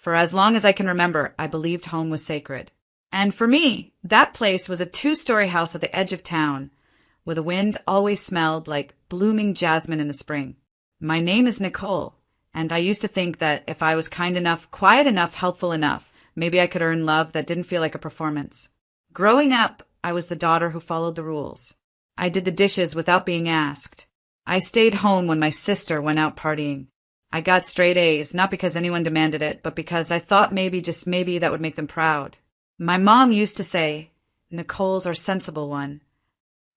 For as long as I can remember, I believed home was sacred. And for me, that place was a 2-story house at the edge of town, where the wind always smelled like blooming jasmine in the spring. My name is Nicole, and I used to think that if I was kind enough, quiet enough, helpful enough, maybe I could earn love that didn't feel like a performance. Growing up, I was the daughter who followed the rules. I did the dishes without being asked. I stayed home when my sister went out partying. I got straight A's, not because anyone demanded it, but because I thought maybe, just maybe, that would make them proud. My mom used to say, "Nicole's our sensible one."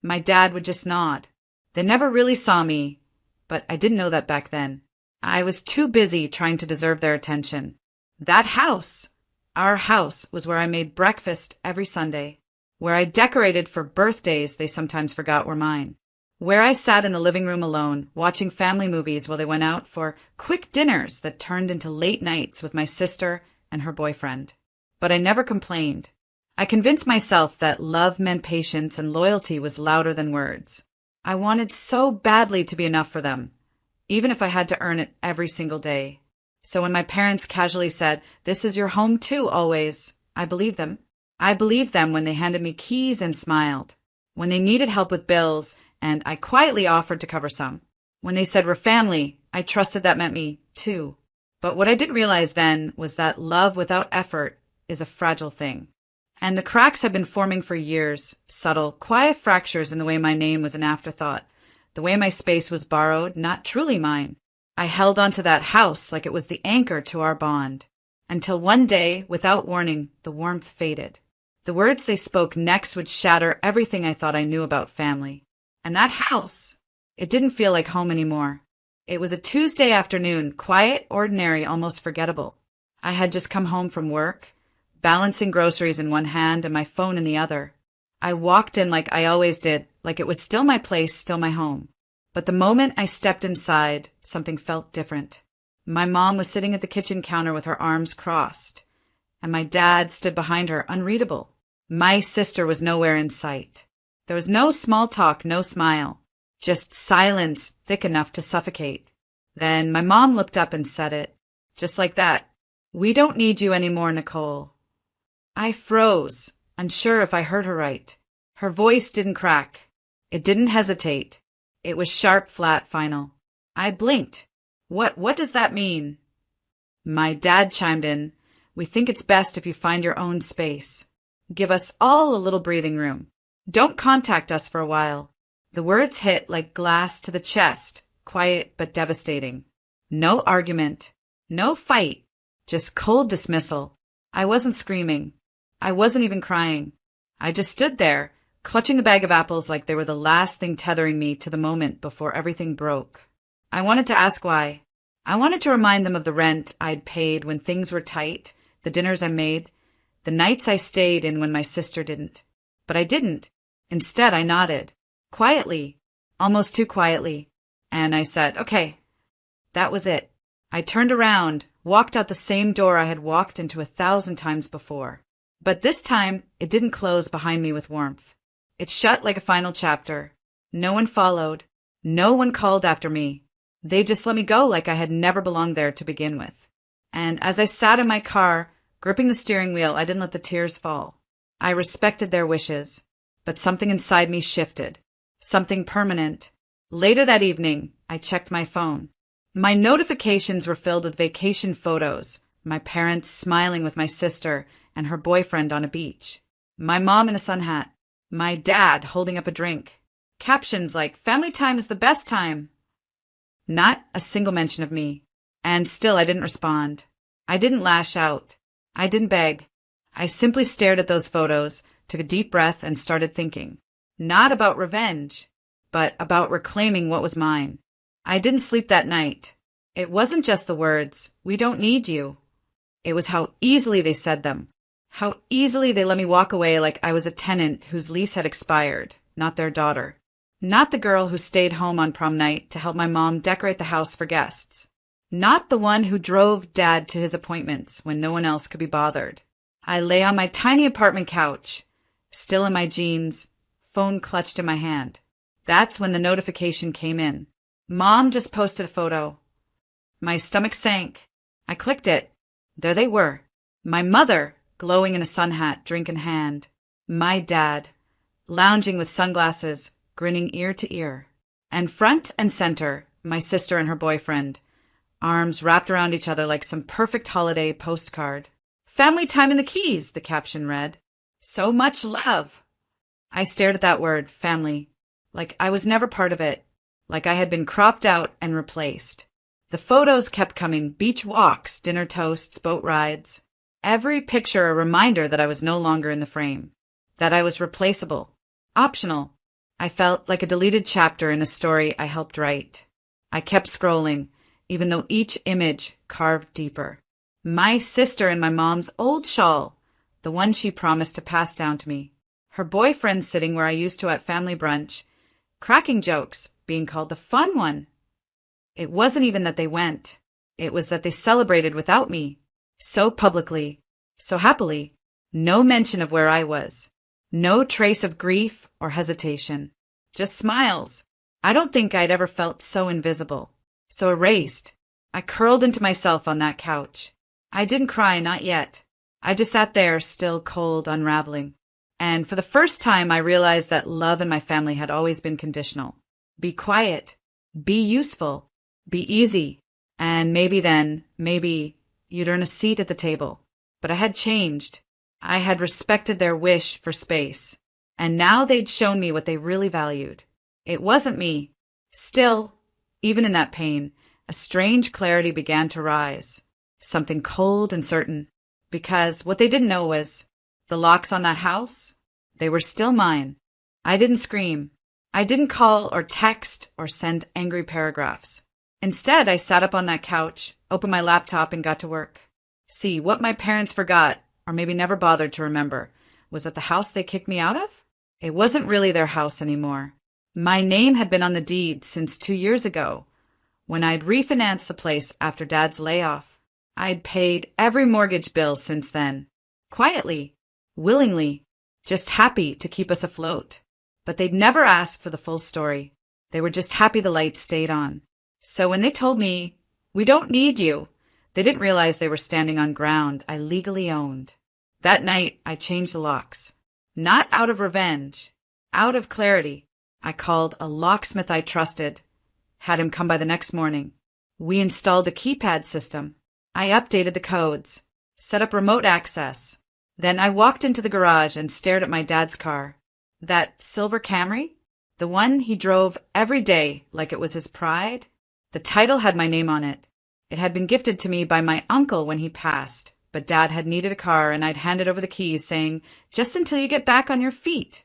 My dad would just nod. They never really saw me, but I didn't know that back then. I was too busy trying to deserve their attention. That house, our house, was where I made breakfast every Sunday, where I decorated for birthdays they sometimes forgot were mine, where I sat in the living room alone, watching family movies while they went out for quick dinners that turned into late nights with my sister and her boyfriend. But I never complained. I convinced myself that love meant patience and loyalty was louder than words. I wanted so badly to be enough for them, even if I had to earn it every single day. So when my parents casually said, "This is your home too, always," I believed them. I believed them when they handed me keys and smiled. When they needed help with bills, and I quietly offered to cover some. When they said we're family, I trusted that meant me too. But what I didn't realize then was that love without effort is a fragile thing. And the cracks had been forming for years, subtle, quiet fractures in the way my name was an afterthought, the way my space was borrowed, not truly mine. I held onto that house like it was the anchor to our bond, until one day, without warning, the warmth faded. The words they spoke next would shatter everything I thought I knew about family. And that house, it didn't feel like home anymore. It was a Tuesday afternoon, quiet, ordinary, almost forgettable. I had just come home from work, balancing groceries in one hand and my phone in the other. I walked in like I always did, like it was still my place, still my home. But the moment I stepped inside, something felt different. My mom was sitting at the kitchen counter with her arms crossed, and my dad stood behind her, unreadable. My sister was nowhere in sight. There was no small talk, no smile, just silence thick enough to suffocate. Then my mom looked up and said it, just like that. "We don't need you anymore, Nicole." I froze, unsure if I heard her right. Her voice didn't crack. It didn't hesitate. It was sharp, flat, final. I blinked. What does that mean? My dad chimed in. "We think it's best if you find your own space. Give us all a little breathing room. Don't contact us for a while." The words hit like glass to the chest, quiet but devastating. No argument, no fight, just cold dismissal. I wasn't screaming. I wasn't even crying. I just stood there, clutching a bag of apples like they were the last thing tethering me to the moment before everything broke. I wanted to ask why. I wanted to remind them of the rent I'd paid when things were tight, the dinners I made, the nights I stayed in when my sister didn't. But I didn't. Instead, I nodded. Quietly, almost too quietly. And I said, "Okay." That was it. I turned around, walked out the same door I had walked into 1,000 times before. But this time, it didn't close behind me with warmth. It shut like a final chapter. No one followed. No one called after me. They just let me go like I had never belonged there to begin with. And as I sat in my car, gripping the steering wheel, I didn't let the tears fall. I respected their wishes. But something inside me shifted. Something permanent. Later that evening, I checked my phone. My notifications were filled with vacation photos, my parents smiling with my sister and her boyfriend on a beach, my mom in a sun hat, my dad holding up a drink, captions like, "Family time is the best time." Not a single mention of me. And still I didn't respond. I didn't lash out. I didn't beg. I simply stared at those photos, took a deep breath, and started thinking. Not about revenge, but about reclaiming what was mine. I didn't sleep that night. It wasn't just the words, "We don't need you." It was how easily they said them. How easily they let me walk away like I was a tenant whose lease had expired, not their daughter. Not the girl who stayed home on prom night to help my mom decorate the house for guests. Not the one who drove Dad to his appointments when no one else could be bothered. I lay on my tiny apartment couch, still in my jeans, phone clutched in my hand. That's when the notification came in. Mom just posted a photo. My stomach sank. I clicked it. There they were. My mother, glowing in a sun hat, drink in hand. My dad, lounging with sunglasses, grinning ear to ear. And front and center, my sister and her boyfriend, arms wrapped around each other like some perfect holiday postcard. Family time in the Keys, the caption read. So much love. I stared at that word, family, like I was never part of it, like I had been cropped out and replaced. The photos kept coming, beach walks, dinner toasts, boat rides. Every picture a reminder that I was no longer in the frame, that I was replaceable, optional. I felt like a deleted chapter in a story I helped write. I kept scrolling, even though each image carved deeper. My sister in my mom's old shawl, the one she promised to pass down to me. Her boyfriend sitting where I used to at family brunch, cracking jokes, being called the fun one. It wasn't even that they went. It was that they celebrated without me. So publicly, so happily. No mention of where I was. No trace of grief or hesitation. Just smiles. I don't think I'd ever felt so invisible, so erased. I curled into myself on that couch. I didn't cry, not yet. I just sat there, still cold, unraveling. And for the first time, I realized that love in my family had always been conditional. Be quiet. Be useful. Be easy. And maybe then, maybe, you'd earn a seat at the table. But I had changed. I had respected their wish for space. And now they'd shown me what they really valued. It wasn't me. Still, even in that pain, a strange clarity began to rise. Something cold and certain. Because what they didn't know was, the locks on that house, they were still mine. I didn't scream. I didn't call or text or send angry paragraphs. Instead, I sat up on that couch, opened my laptop, and got to work. See, what my parents forgot, or maybe never bothered to remember, was that the house they kicked me out of? It wasn't really their house anymore. My name had been on the deed since 2 years ago, when I'd refinanced the place after Dad's layoff. I'd paid every mortgage bill since then. Quietly, willingly, just happy to keep us afloat. But they'd never asked for the full story. They were just happy the lights stayed on. So when they told me, "We don't need you," they didn't realize they were standing on ground I legally owned. That night, I changed the locks. Not out of revenge, out of clarity. I called a locksmith I trusted, had him come by the next morning. We installed a keypad system. I updated the codes, set up remote access. Then I walked into the garage and stared at my dad's car. That silver Camry? The one he drove every day like it was his pride? The title had my name on it. It had been gifted to me by my uncle when he passed, but Dad had needed a car and I'd handed over the keys saying, "Just until you get back on your feet."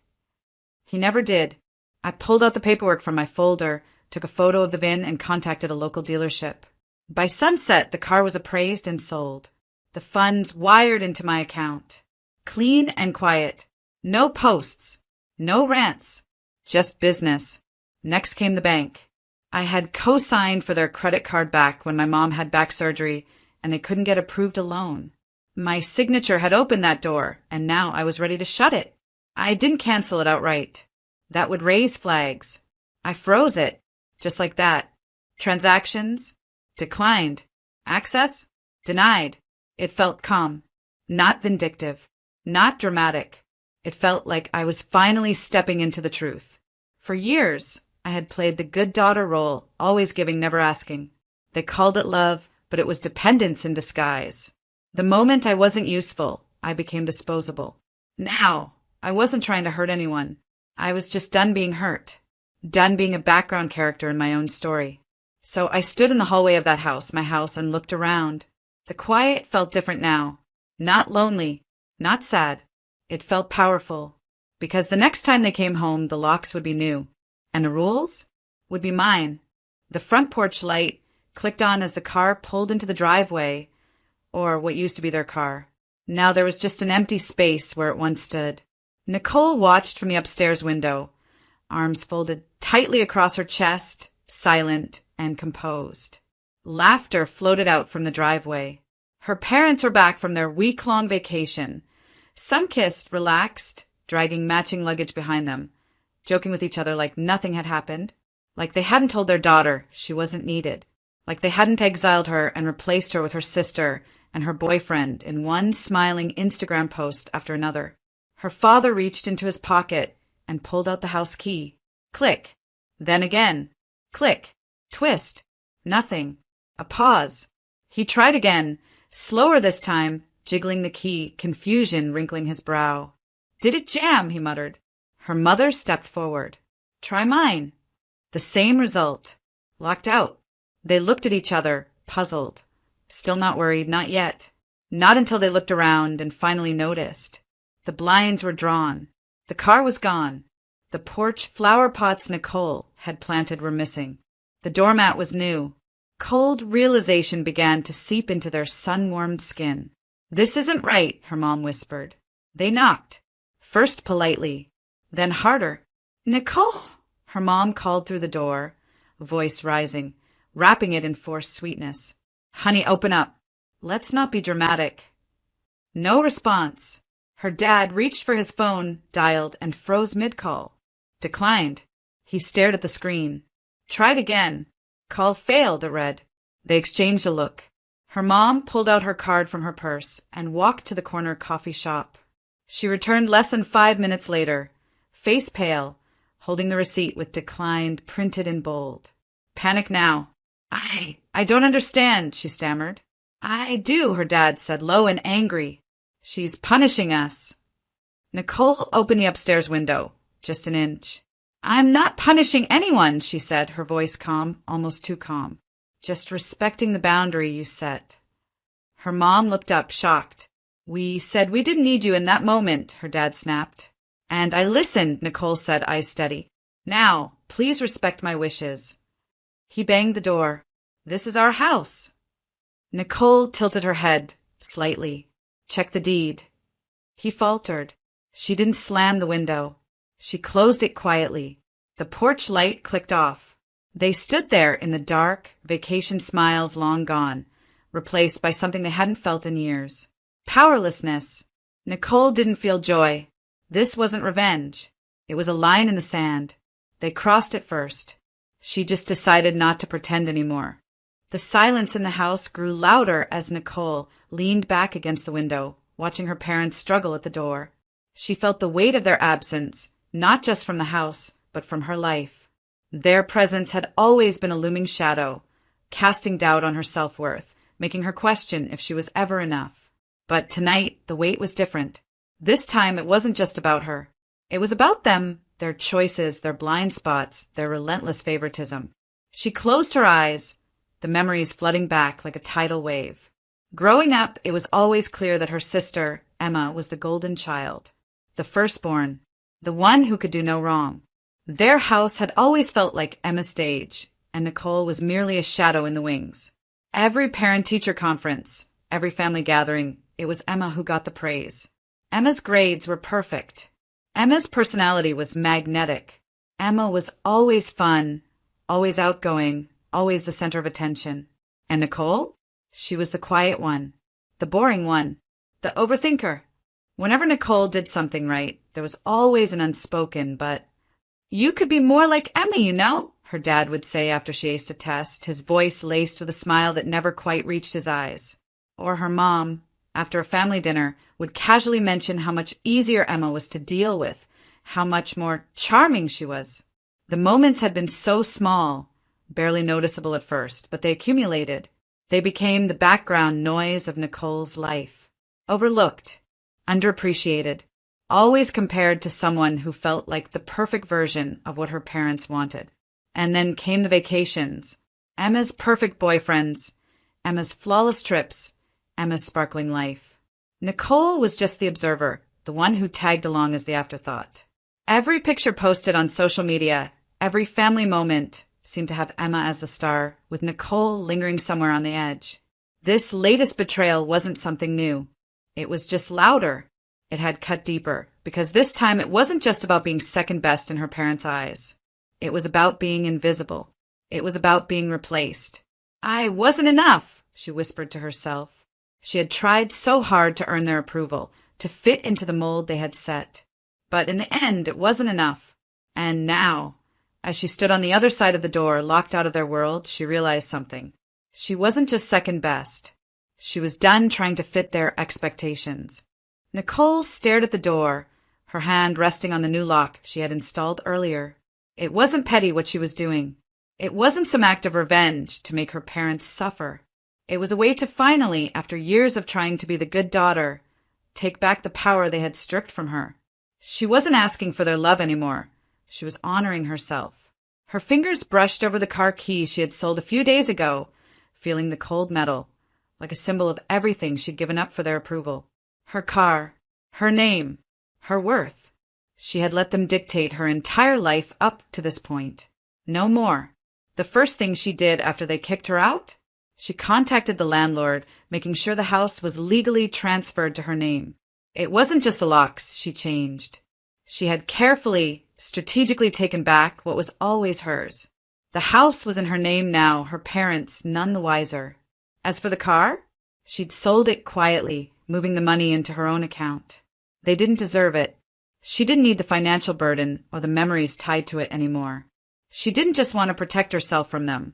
He never did. I pulled out the paperwork from my folder, took a photo of the VIN, and contacted a local dealership. By sunset, the car was appraised and sold. The funds wired into my account. Clean and quiet. No posts. No rants. Just business. Next came the bank. I had co-signed for their credit card back when my mom had back surgery and they couldn't get approved a loan. My signature had opened that door, and now I was ready to shut it. I didn't cancel it outright. That would raise flags. I froze it, just like that. Transactions? Declined. Access? Denied. It felt calm. Not vindictive. Not dramatic. It felt like I was finally stepping into the truth. For years, I had played the good daughter role, always giving, never asking. They called it love, but it was dependence in disguise. The moment I wasn't useful, I became disposable. Now, I wasn't trying to hurt anyone. I was just done being hurt. Done being a background character in my own story. So I stood in the hallway of that house, my house, and looked around. The quiet felt different now. Not lonely. Not sad. It felt powerful. Because the next time they came home, the locks would be new. And the rules would be mine. The front porch light clicked on as the car pulled into the driveway, or what used to be their car. Now there was just an empty space where it once stood. Nicole watched from the upstairs window, arms folded tightly across her chest, silent and composed. Laughter floated out from the driveway. Her parents were back from their week-long vacation. Some kissed, relaxed, dragging matching luggage behind them, joking with each other like nothing had happened, like they hadn't told their daughter she wasn't needed, like they hadn't exiled her and replaced her with her sister and her boyfriend in one smiling Instagram post after another. Her father reached into his pocket and pulled out the house key. Click. Then again. Click. Twist. Nothing. A pause. He tried again, slower this time, jiggling the key, confusion wrinkling his brow. Did it jam? He muttered. Her mother stepped forward. Try mine. The same result. Locked out. They looked at each other, puzzled. Still not worried, not yet. Not until they looked around and finally noticed. The blinds were drawn. The car was gone. The porch flower pots Nicole had planted were missing. The doormat was new. Cold realization began to seep into their sun-warmed skin. This isn't right, her mom whispered. They knocked. First politely, then harder. Nicole! Her mom called through the door, voice rising, wrapping it in forced sweetness. Honey, open up. Let's not be dramatic. No response. Her dad reached for his phone, dialed, and froze mid-call. Declined. He stared at the screen. Tried again. Call failed, it read. They exchanged a look. Her mom pulled out her card from her purse and walked to the corner coffee shop. She returned less than 5 minutes later, face pale, holding the receipt with declined printed in bold. Panic now. I don't understand, she stammered. I do, her dad said, low and angry. She's punishing us. Nicole opened the upstairs window, just an inch. I'm not punishing anyone, she said, her voice calm, almost too calm. Just respecting the boundary you set. Her mom looked up, shocked. We said we didn't need you in that moment, her dad snapped. And I listened, Nicole said, eyes steady. Now, please respect my wishes. He banged the door. This is our house. Nicole tilted her head, slightly. Check the deed. He faltered. She didn't slam the window. She closed it quietly. The porch light clicked off. They stood there in the dark, vacation smiles long gone, replaced by something they hadn't felt in years. Powerlessness. Nicole didn't feel joy. This wasn't revenge. It was a line in the sand. They crossed it first. She just decided not to pretend anymore. The silence in the house grew louder as Nicole leaned back against the window, watching her parents struggle at the door. She felt the weight of their absence, not just from the house, but from her life. Their presence had always been a looming shadow, casting doubt on her self-worth, making her question if she was ever enough. But tonight, the weight was different. This time, it wasn't just about her. It was about them, their choices, their blind spots, their relentless favoritism. She closed her eyes, the memories flooding back like a tidal wave. Growing up, it was always clear that her sister, Emma, was the golden child, the firstborn, the one who could do no wrong. Their house had always felt like Emma's stage, and Nicole was merely a shadow in the wings. Every parent-teacher conference, every family gathering, it was Emma who got the praise. Emma's grades were perfect. Emma's personality was magnetic. Emma was always fun, always outgoing, always the center of attention. And Nicole? She was the quiet one, the boring one, the overthinker. Whenever Nicole did something right, there was always an unspoken, but, "You could be more like Emma, you know," her dad would say after she aced a test, his voice laced with a smile that never quite reached his eyes. Or her mom, after a family dinner, would casually mention how much easier Emma was to deal with, how much more charming she was. The moments had been so small, barely noticeable at first, but they accumulated. They became the background noise of Nicole's life. Overlooked, underappreciated, always compared to someone who felt like the perfect version of what her parents wanted. And then came the vacations, Emma's perfect boyfriends, Emma's flawless trips, Emma's sparkling life. Nicole was just the observer, the one who tagged along as the afterthought. Every picture posted on social media, every family moment seemed to have Emma as the star, with Nicole lingering somewhere on the edge. This latest betrayal wasn't something new. It was just louder. It had cut deeper, because this time it wasn't just about being second best in her parents' eyes. It was about being invisible. It was about being replaced. I wasn't enough, she whispered to herself. She had tried so hard to earn their approval, to fit into the mold they had set. But in the end, it wasn't enough. And now, as she stood on the other side of the door, locked out of their world, she realized something. She wasn't just second best. She was done trying to fit their expectations. Nicole stared at the door, her hand resting on the new lock she had installed earlier. It wasn't petty what she was doing. It wasn't some act of revenge to make her parents suffer. It was a way to finally, after years of trying to be the good daughter, take back the power they had stripped from her. She wasn't asking for their love anymore. She was honoring herself. Her fingers brushed over the car keys she had sold a few days ago, feeling the cold metal, like a symbol of everything she'd given up for their approval. Her car, her name, her worth. She had let them dictate her entire life up to this point. No more. The first thing she did after they kicked her out? She contacted the landlord, making sure the house was legally transferred to her name. It wasn't just the locks she changed. She had carefully, strategically taken back what was always hers. The house was in her name now, her parents none the wiser. As for the car, she'd sold it quietly, moving the money into her own account. They didn't deserve it. She didn't need the financial burden or the memories tied to it anymore. She didn't just want to protect herself from them.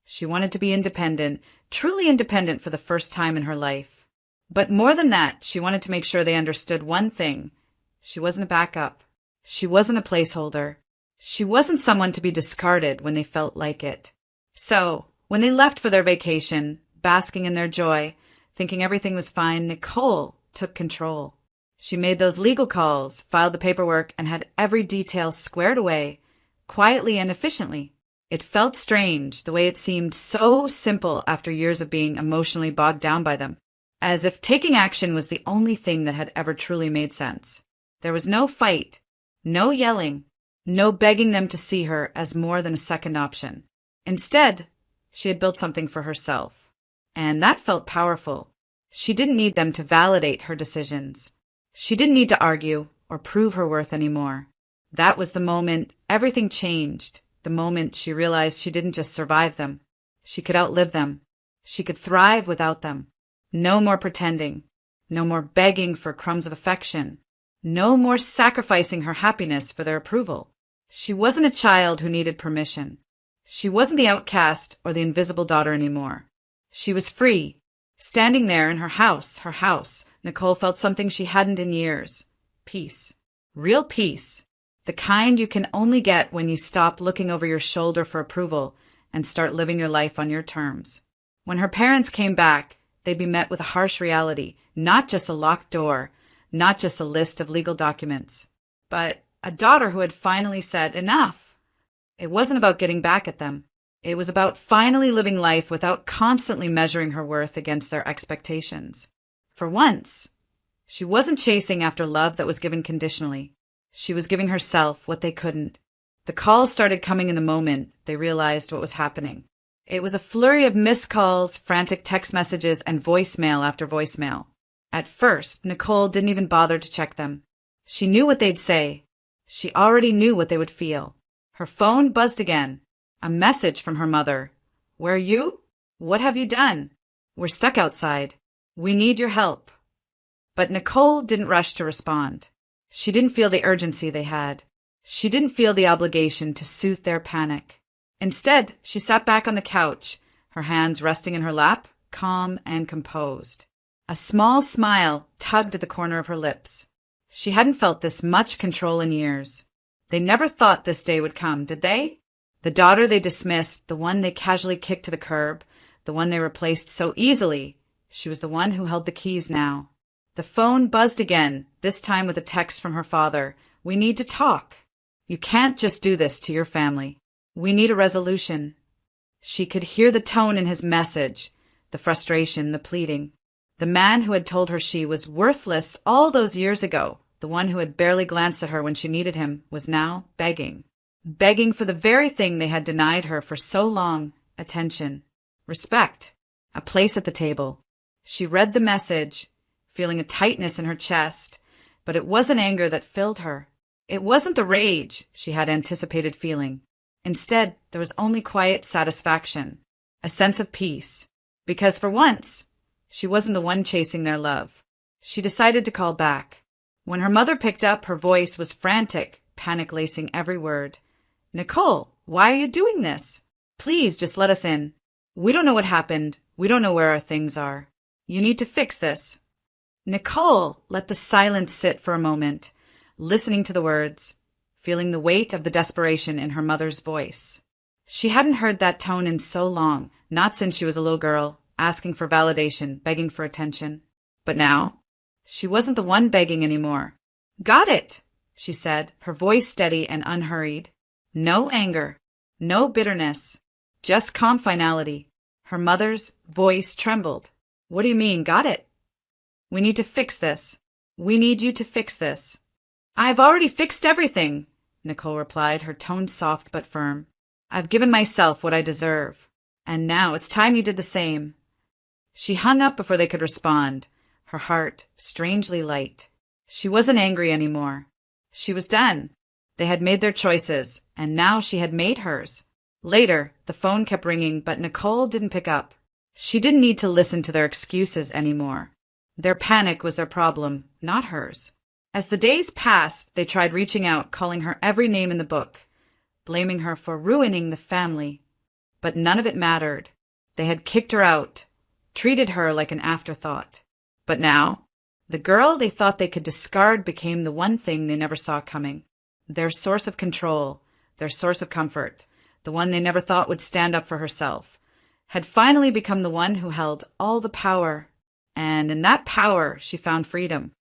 She wanted to be independent, truly independent for the first time in her life. But more than that, she wanted to make sure they understood one thing. She wasn't a backup. She wasn't a placeholder. She wasn't someone to be discarded when they felt like it. So, when they left for their vacation, basking in their joy, thinking everything was fine, Nicole took control. She made those legal calls, filed the paperwork, and had every detail squared away, quietly and efficiently. It felt strange, the way it seemed so simple after years of being emotionally bogged down by them, as if taking action was the only thing that had ever truly made sense. There was no fight, no yelling, no begging them to see her as more than a second option. Instead, she had built something for herself, and that felt powerful. She didn't need them to validate her decisions. She didn't need to argue or prove her worth anymore. That was the moment everything changed, the moment she realized she didn't just survive them. She could outlive them. She could thrive without them. No more pretending. No more begging for crumbs of affection. No more sacrificing her happiness for their approval. She wasn't a child who needed permission. She wasn't the outcast or the invisible daughter anymore. She was free. Standing there in her house, Nicole felt something she hadn't in years. Peace. Real peace. The kind you can only get when you stop looking over your shoulder for approval and start living your life on your terms. When her parents came back, they'd be met with a harsh reality, not just a locked door, not just a list of legal documents, but a daughter who had finally said enough. It wasn't about getting back at them. It was about finally living life without constantly measuring her worth against their expectations. For once, she wasn't chasing after love that was given conditionally. She was giving herself what they couldn't. The calls started coming in the moment they realized what was happening. It was a flurry of missed calls, frantic text messages, and voicemail after voicemail. At first, Nicole didn't even bother to check them. She knew what they'd say. She already knew what they would feel. Her phone buzzed again. A message from her mother. "Where are you? What have you done? We're stuck outside. We need your help." But Nicole didn't rush to respond. She didn't feel the urgency they had. She didn't feel the obligation to soothe their panic. Instead, she sat back on the couch, her hands resting in her lap, calm and composed. A small smile tugged at the corner of her lips. She hadn't felt this much control in years. They never thought this day would come, did they? The daughter they dismissed, the one they casually kicked to the curb, the one they replaced so easily, she was the one who held the keys now. The phone buzzed again, this time with a text from her father. "We need to talk. You can't just do this to your family. We need a resolution." She could hear the tone in his message, the frustration, the pleading. The man who had told her she was worthless all those years ago, the one who had barely glanced at her when she needed him, was now begging. Begging for the very thing they had denied her for so long: attention, respect, a place at the table. She read the message, feeling a tightness in her chest, but it wasn't anger that filled her. It wasn't the rage she had anticipated feeling. Instead, there was only quiet satisfaction, a sense of peace, because for once, she wasn't the one chasing their love. She decided to call back. When her mother picked up, her voice was frantic, panic-lacing every word. "Nicole, why are you doing this? Please just let us in. We don't know what happened. We don't know where our things are. You need to fix this. Nicole let the silence sit for a moment, listening to the words, feeling the weight of the desperation in her mother's voice. She hadn't heard that tone in so long, not since she was a little girl, asking for validation, begging for attention. But now, she wasn't the one begging anymore. Got it, she said, her voice steady and unhurried. No anger, no bitterness, just calm finality. Her mother's voice trembled. What do you mean, got it? We need to fix this. We need you to fix this. I've already fixed everything, Nicole replied, her tone soft but firm. I've given myself what I deserve. And now it's time you did the same. She hung up before they could respond, her heart strangely light. She wasn't angry anymore. She was done. They had made their choices, and now she had made hers. Later, the phone kept ringing, but Nicole didn't pick up. She didn't need to listen to their excuses anymore. Their panic was their problem, not hers. As the days passed, they tried reaching out, calling her every name in the book, blaming her for ruining the family. But none of it mattered. They had kicked her out, treated her like an afterthought. But now, the girl they thought they could discard became the one thing they never saw coming. Their source of control, their source of comfort, the one they never thought would stand up for herself, had finally become the one who held all the power. And in that power, she found freedom.